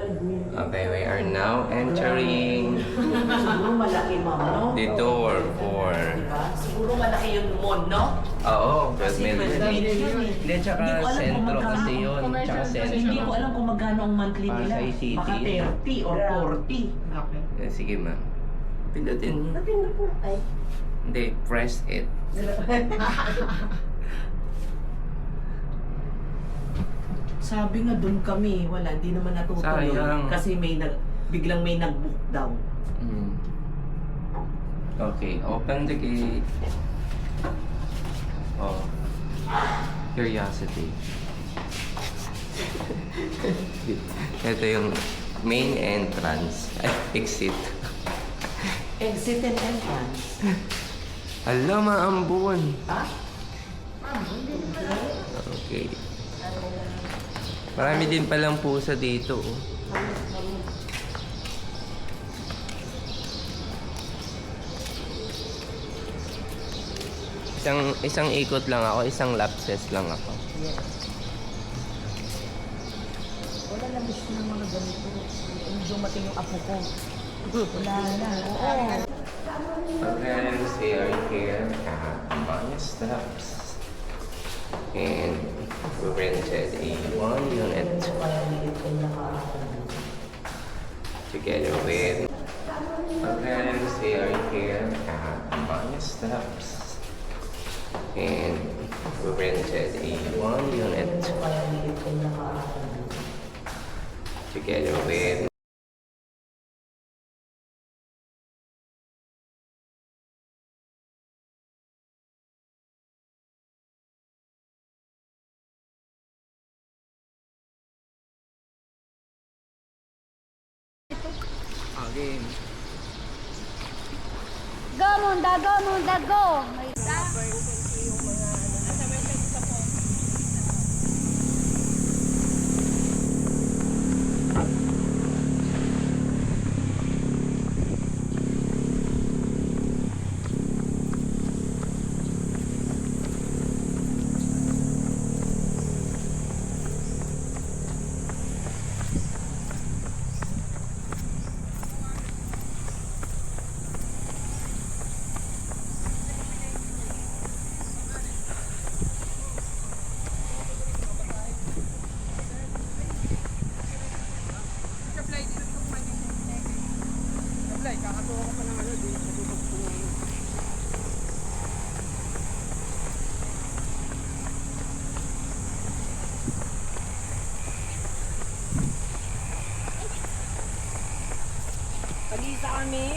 Okay, we are now entering Siguro malaki, ma'am, no? the door for... Diba? Siguro malaki yung mall, no? Oo, 12 Kasi million. 12 million eh. Hindi, tsaka Hindi ko alam kung sentro magkano kasi ang yun. Tsaka Kasi hindi ko sentro. alam kung magkano ang monthly nila. Pasay City. Baka 30 or 40. Okay. Sige, ma'am. Pindutin niyo. Napindot na tayo. Hindi, press it. Sabi nga doon kami, wala, hindi naman natutuloy. Sayang. Kasi biglang may nag-book daw. Hmm. Okay, open the gate. Oh. Curiosity. Ito yung main entrance. Ay, exit. Exit and entrance. Hala, maambun. Ha? Okay. Marami din palang pusa dito. Oh. Isang ikot lang ako, isang lapses lang ako. Yes. Wala lang gusto ng mga ganito. Yung dumating yung apo ko. Wala na. Oo. Okay, we are here at Maya Steps. And we rented a 1 unit together with... Okay, we are here at Maya Steps. And we rented a 1 unit together with... Again. Go, Munda, go, Munda, go! May Pag-isa kami.